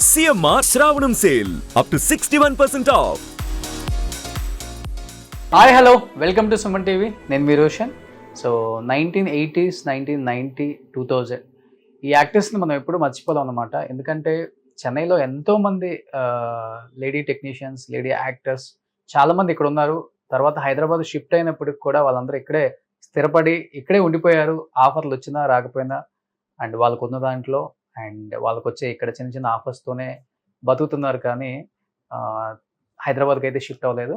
CMR Shravanam sale up to 61% off. Hi hello welcome to Suman TV. నేను మీ Roshan. So 1980s 1990 2000 ఈ యాక్టర్స్ని మనం ఎప్పుడు మర్చిపోలేం అన్నమాట. ఎందుకంటే చెన్నైలో ఎంతోమంది లేడీ టెక్నీషియన్స్, లేడీ యాక్టర్స్ చాలామంది ఇక్కడ ఉన్నారు. తర్వాత హైదరాబాద్ షిఫ్ట్ అయినప్పటికి కూడా వాళ్ళందరూ ఇక్కడే స్థిరపడి ఇక్కడే ఉండిపోయారు. ఆఫర్లు వచ్చినా రాకపోయినా అండ్ వాళ్ళకు ఉన్న దాంట్లో అండ్ వాళ్ళకు వచ్చే ఇక్కడ చిన్న చిన్న ఆఫర్స్తోనే బతుకుతున్నారు. కానీ హైదరాబాద్కి అయితే షిఫ్ట్ అవ్వలేదు.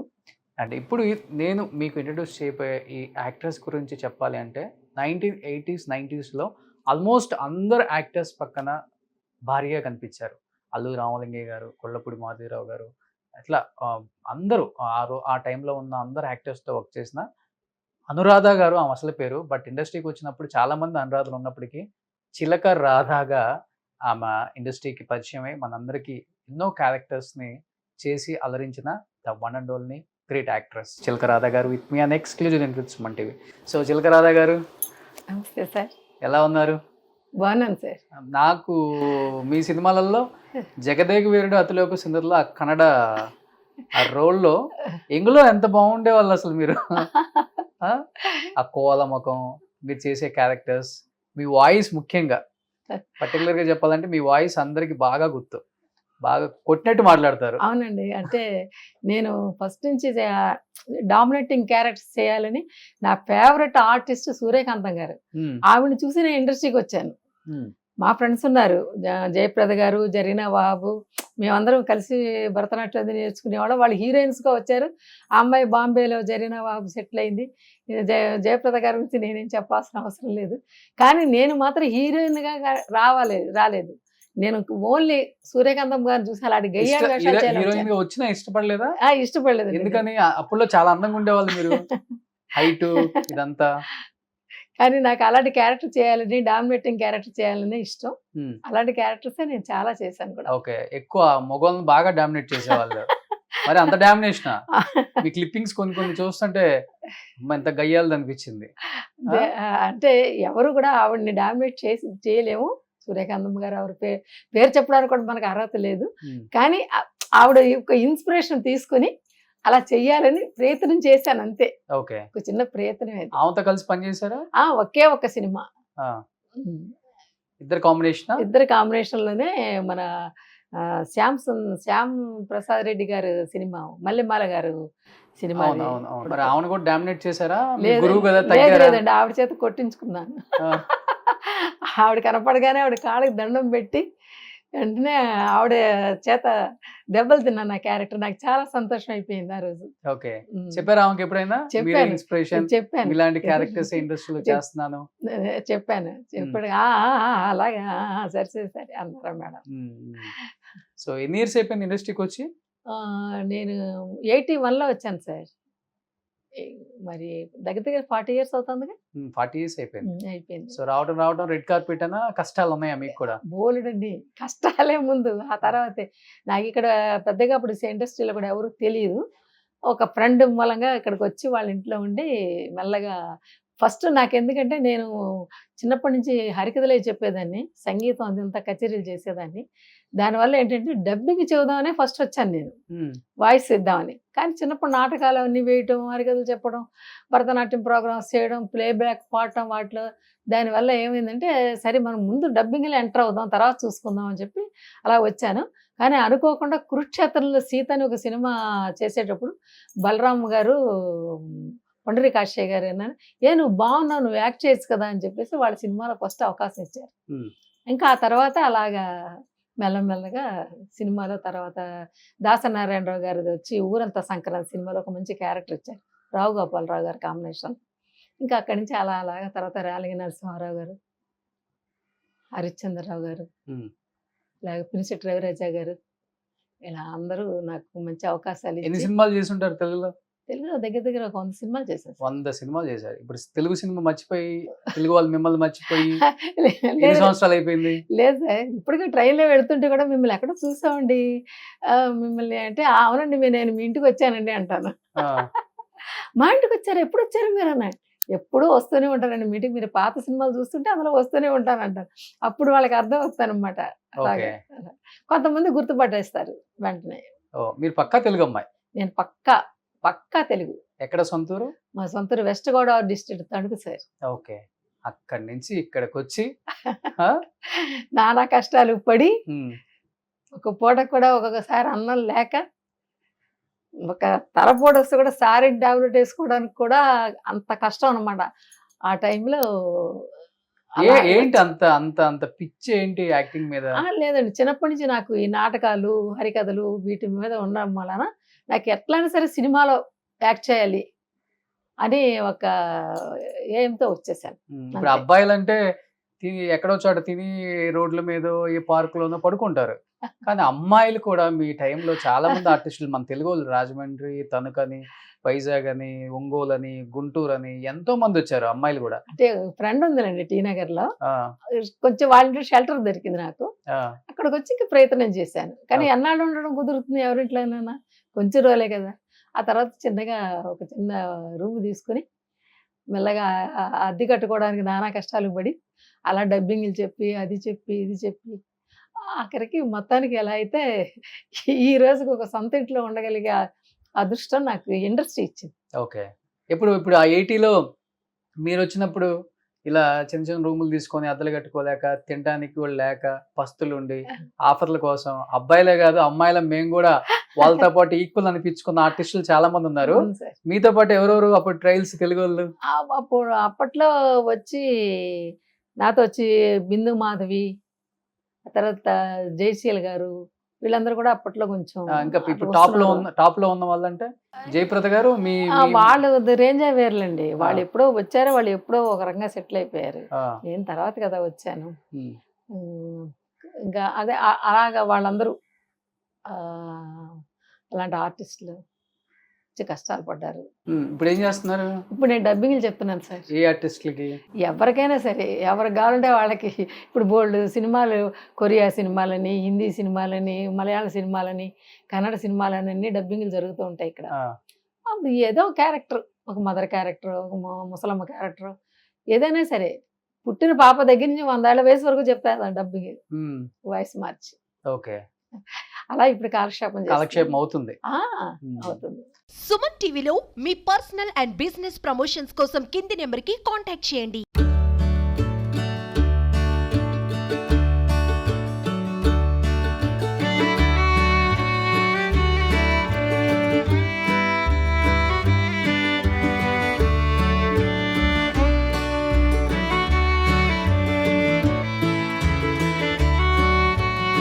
అండ్ ఇప్పుడు నేను మీకు ఇంట్రడ్యూస్ చేయబోయే ఈ యాక్టర్స్ గురించి చెప్పాలి అంటే 1980s 90sలో ఆల్మోస్ట్ అందరు యాక్టర్స్ పక్కన భారీగా కనిపించారు. అల్లు రామలింగయ్య గారు, కొల్లపూడి మాధవరావు గారు, అట్లా అందరూ ఆ టైంలో ఉన్న అందరు యాక్టర్స్తో వర్క్ చేసిన అనురాధ గారు ఆమె అసలు పేరు. బట్ ఇండస్ట్రీకి వచ్చినప్పుడు చాలామంది అనురాధలు ఉన్నప్పటికీ చిలక రాధాగా ఆమె ఇండస్ట్రీకి పరిచయమై మనందరికీ ఎన్నో క్యారెక్టర్స్ని చేసి అలరించిన the one and only great actress Chilaka Radha garu with me an exclusive interviews Suman TV. So Chilaka Radha గారు నమస్తే సార్. ఎలా ఉన్నారు? బాగున్నాను సార్. నాకు మీ సినిమాలలో జగదేక వీరుడు అతిలోక సుందరిలో ఆ కన్నడ ఆ రోల్లో ఎంగులో ఎంత బాగుండే వాళ్ళు అసలు మీరు. ఆ కోల ముఖం, మీరు చేసే క్యారెక్టర్స్, మీ వాయిస్ ముఖ్యంగా పర్టికులర్గా చెప్పాలంటే మీ వాయిస్ అందరికి బాగా గుర్తు, బాగా కొట్టినట్టు మాట్లాడతారు. అవునండి, అంటే నేను ఫస్ట్ నుంచి డామినేటింగ్ క్యారెక్టర్స్ చేయాలని నా ఫేవరెట్ ఆర్టిస్ట్ సూర్యకాంతం గారు. ఆవిడని చూసి నేను ఇండస్ట్రీకి వచ్చాను. మా ఫ్రెండ్స్ ఉన్నారు, జయప్రద గారు, జరీనా బాబు, మేమందరం కలిసి భరతనాట్యం అది నేర్చుకునేవాళ్ళం. వాళ్ళు హీరోయిన్స్గా వచ్చారు. ఆ అమ్మాయి బాంబేలో జరీనా బాబు సెటిల్ అయింది. జయప్రద గారి గురించి నేనేం చెప్పాల్సిన అవసరం లేదు. కానీ నేను మాత్రం హీరోయిన్గా రాలేదు. నేను ఓన్లీ సూర్యకాంతం గారిని చూసి అలాంటి హీరోయిన్ గా వచ్చినా ఇష్టపడలేదా? ఇష్టపడలేదు. ఎందుకని? అప్పుడులో చాలా అందంగా ఉండేవాళ్ళు మీరు, హైట్ ఇదంతా. కానీ నాకు అలాంటి క్యారెక్టర్ చేయాలని, డామినేటింగ్ క్యారెక్టర్ చేయాలని ఇష్టం. అలాంటి క్యారెక్టర్స్ నేను చాలా చేశాను కూడా. ఓకే, ఎక్కువ మొగోళ్ళని బాగా డామినేట్ చేసేవాళ్ళు. మరి అంత డామినేషన్ మీ క్లిప్పింగ్స్ కొన్ని చూస్తుంటే ఎంత గయ్యాలది అనిపించింది. అంటే ఎవరు కూడా ఆవిడని డామినేట్ చేయలేము. సూర్యకాంతం గారు ఆవిడ పేరు చెప్పడానికి కూడా మనకు అర్హత లేదు. కానీ ఆవిడ యొక్క ఇన్స్పిరేషన్ తీసుకుని అలా చెయ్యాలని ప్రయత్నం చేశాను అంతే. ఓకే, ఒక చిన్న ప్రయత్నం. ఆమెతో కలిసి పనిచేశారా? ఒకే ఒక సినిమా, ఇద్దరు కాంబినేషన్ లోనే మన శ్యామ్ ప్రసాద్ రెడ్డి గారు సినిమా, మల్లెమాల గారు సినిమా. ఆమెను కూడా డామినేట్ చేశారా? లేదండి, ఆవిడ చేత కొట్టించుకున్నాను. ఆవిడ కనపడగానే ఆవిడ కాళ్ళకి దండం పెట్టి వెంటనే ఆవిడ చేత దెబ్బలు తిన్నాను. నా క్యారెక్టర్ నాకు చాలా సంతోషం అయిపోయింది ఆ రోజు. ఓకే, చెప్పారా ఆమెకి ఎప్పుడైనా? చెప్పాను, ఇలాంటి క్యారెక్టర్స్ ఇండస్ట్రీలో చేస్తున్నాను చెప్పాను. చెప్పాడు అలాగా, సరే అన్నారా మేడం. సో ఎన్ని ఇయర్స్ అయిపోయింది ఇండస్ట్రీకి వచ్చి? నేను 81లో వచ్చాను సార్. మరి దగ్గర 40 years అవుతుందిగా. 40 years అయిపోయింది. సో రావడం రెడ్ కార్పెట్ అనా కష్టాలు ఉన్నాయా మీకు కూడా? బోలెడండి కష్టాలే ముందు, ఆ తర్వాతే. నాకు ఇక్కడ పెద్దగా అప్పుడు ఇండస్ట్రీలో కూడా ఎవరు తెలియదు. ఒక ఫ్రెండ్ మూలంగా ఇక్కడికి వచ్చి వాళ్ళ ఇంట్లో ఉండి మెల్లగా ఫస్ట్ నాకు, ఎందుకంటే నేను చిన్నప్పటి నుంచి హరికథలే చెప్పేదాన్ని, సంగీతం అదంతా కచేరీలు చేసేదాన్ని. దానివల్ల ఏంటంటే డబ్బింగ్ చెబుదామనే ఫస్ట్ వచ్చాను నేను, వాయిస్ ఇద్దామని. కానీ చిన్నప్పుడు నాటకాలు అన్నీ వేయటం, హరికథలు చెప్పడం, భరతనాట్యం ప్రోగ్రామ్స్ చేయడం, ప్లేబ్యాక్ పాడటం, వాటిలో దానివల్ల ఏమైందంటే సరే మనం ముందు డబ్బింగ్లో ఎంటర్ అవుదాం, తర్వాత చూసుకుందాం అని చెప్పి అలా వచ్చాను. కానీ అనుకోకుండా కురుక్షేత్రంలో సీత అని ఒక సినిమా చేసేటప్పుడు బలరామ్ గారు, పొండరి కాశయ్య గారు అన్నాను, నువ్వు బాగున్నావు, నువ్వు యాక్ట్ చేయొచ్చు కదా అని చెప్పేసి వాళ్ళ సినిమాలో ఫస్ట్ అవకాశం ఇచ్చారు. ఇంకా ఆ తర్వాత అలాగా మెల్లమెల్లగా సినిమాలో, తర్వాత దాసనారాయణరావు గారిది వచ్చి ఊరంతా సంక్రాంతి సినిమాలో ఒక మంచి క్యారెక్టర్ ఇచ్చారు, రావు గోపాలరావు గారు కాంబినేషన్. ఇంకా అక్కడి నుంచి అలాగా తర్వాత రాలింగ నరసింహారావు గారు, హరిశ్చంద్రరావు గారు, అలాగే పినిశెట్టి రవిరాజా గారు, ఇలా అందరూ నాకు మంచి అవకాశాలు. ఎన్ని సినిమాలు చేసి ఉంటారు తెలుగులో? దగ్గర ఒక 100 సినిమాలు చేశారు. 100 సినిమాలు చేశారు. ఇప్పుడు తెలుగు సినిమా మర్చిపోయి, తెలుగు వాళ్ళు మిమ్మల్ని మర్చిపోయి ఎన్ని సంవత్సరాలు అయిపోయింది? లేదు సార్, ఇప్పటికే ట్రైన్లో వెళుతుంటే కూడా మిమ్మల్ని ఎక్కడ చూసామండి, మిమ్మల్ని అంటే అవునండి నేను మీ ఇంటికి వచ్చానండి అంటాను. మా ఇంటికి వచ్చారు, ఎప్పుడు వచ్చారు మీరు అన్నాడు. ఎప్పుడూ వస్తూనే ఉంటారండి మీటింగ్, మీరు పాత సినిమాలు చూస్తుంటే అందులో వస్తూనే ఉంటానంటారు. అప్పుడు వాళ్ళకి అర్థం అవుతానమాట, అలాగే అలా. కొంతమంది గుర్తుపట్టేస్తారు వెంటనే. ఓ మీరు పక్కా తెలుగు అమ్మాయి. నేను పక్కా పక్కా తెలుగు. ఎక్కడ సొంతూరు? మా సొంతూరు west Godavari district Tanuku sir. Okay. అక్కడి నుంచి ఇక్కడికి వచ్చి నానా కష్టాలు పడి ఉమ్, ఒక పూట కూడా ఒక్కొక్కసారి అన్నం లేక ఒక తలపోటు వస్తే కూడా సారిన్ టాబ్లెట్ వేసుకోవడానికి కూడా అంత కష్టం అన్నమాట ఆ టైంలో. ఏంటి అంత అంత అంత పిచ్చి ఏంటి యాక్టింగ్ మీద? లేదండి, చిన్నప్పటి నుంచి నాకు ఈ నాటకాలు హరికథలు వీటి మీద ఉండడం వలన నాకు ఎట్లయినా సరే సినిమాలో యాక్ట్ చేయాలి అని ఒక ఏంతో వచ్చేసాను. ఇప్పుడు అబ్బాయిలు అంటే తిని ఎక్కడో చోట తిని రోడ్ల మీద ఏ పార్కులోనో పడుకుంటారు. కానీ అమ్మాయిలు కూడా మీ టైంలో చాలా మంది ఆర్టిస్టులు మన తెలుగు వాళ్ళు రాజమండ్రి, తణుకని, వైజాగ్ అని, ఒంగోలు అని, గుంటూరు అని ఎంతో మంది వచ్చారు అమ్మాయిలు కూడా. అంటే ఫ్రెండ్ ఉందిలేండి టీ నగర్ లో, ఆ, కొంచెం వాలంటీర్ షెల్టర్ దొరికింది నాకు. ఆ, అక్కడికి వచ్చి ఇంక ప్రయత్నం చేశాను. కానీ ఎన్నాళ్ళు ఉండడం కుదురుతుంది ఎవరింట్లోనైనా, కొంచెం రోజులే కదా. ఆ తర్వాత చిన్నగా ఒక చిన్న రూమ్ తీసుకుని మెల్లగా అద్దె కట్టుకోవడానికి నానా కష్టాలు పడి అలా డబ్బింగ్లు చెప్పి అది చెప్పి ఇది చెప్పి ఆఖరికి మొత్తానికి ఎలా అయితే ఈ రోజుకి ఒక సొంత ఇంట్లో ఉండగలిగే అదృష్టం నాకు ఇండస్ట్రీ ఇచ్చింది. ఓకే. ఇప్పుడు ఆ 80లో మీరు వచ్చినప్పుడు ఇలా చిన్న చిన్న రూములు తీసుకొని అద్దెలు కట్టుకోలేక, తినడానికి కూడా లేక, పస్తులు ఉండి ఆఫర్ల కోసం అబ్బాయిలే కాదు అమ్మాయిల మేము కూడా వాళ్ళతో పాటు ఈక్వల్ అనిపించుకున్న ఆర్టిస్టులు చాలా మంది ఉన్నారు. అవును సార్. మీతో పాటు ఎవరెవరు అప్పుడు ట్రయల్స్ తెలుగు వాళ్ళు? అప్పుడు అప్పట్లో వచ్చి నాతో వచ్చి బిందు మాధవి, ఆ తర్వాత జయశీల్ గారు, వీళ్ళందరూ కూడా అప్పట్లో కొంచెం ఇంకా ఇప్పుడు వస్తున్నారు. టాప్ లో ఉన్న వాళ్ళంటే జయప్రద గారు మీ వాళ్ళు రేంజే వేర్లండి. వాళ్ళు ఎప్పుడో వచ్చారు, వాళ్ళు ఎప్పుడో ఒక రకంగా సెటిల్ అయిపోయారు. నేను తర్వాత కదా వచ్చాను. ఇంకా అదే అలాగా వాళ్ళందరూ అలాంటి ఆర్టిస్టులు వచ్చి కష్టాలు పడ్డారు. ఇప్పుడు ఏం చేస్తున్నారు? ఇప్పుడు నేను డబ్బింగ్లు చెప్తున్నాను సార్. ఏ ఆర్టిస్టులకి? ఎవరికైనా సరే, ఎవరికి కావాలంటే వాళ్ళకి. ఇప్పుడు బోల్డ్ సినిమాలు, కొరియా సినిమాలని, హిందీ సినిమాలని, మలయాళ సినిమాలని, కన్నడ సినిమాలని అన్ని డబ్బింగ్లు జరుగుతూ ఉంటాయి ఇక్కడ. ఏదో క్యారెక్టర్, ఒక మదర్ క్యారెక్టర్, ఒక ముసలమ్మ క్యారెక్టర్, ఏదైనా సరే పుట్టిన పాప దగ్గర నుంచి 100 ఏళ్ల వయసు వరకు చెప్తారు డబ్బింగ్, వాయిస్ మార్చి. ఓకే. అలా ఇప్పుడు కాలక్షేపం అవుతుంది. అవుతుంది. సుమన్ టీవీలో మీ పర్సనల్ అండ్ బిజినెస్ ప్రమోషన్స్ కోసం కింది నెంబర్కి కాంటాక్ట్ చేయండి.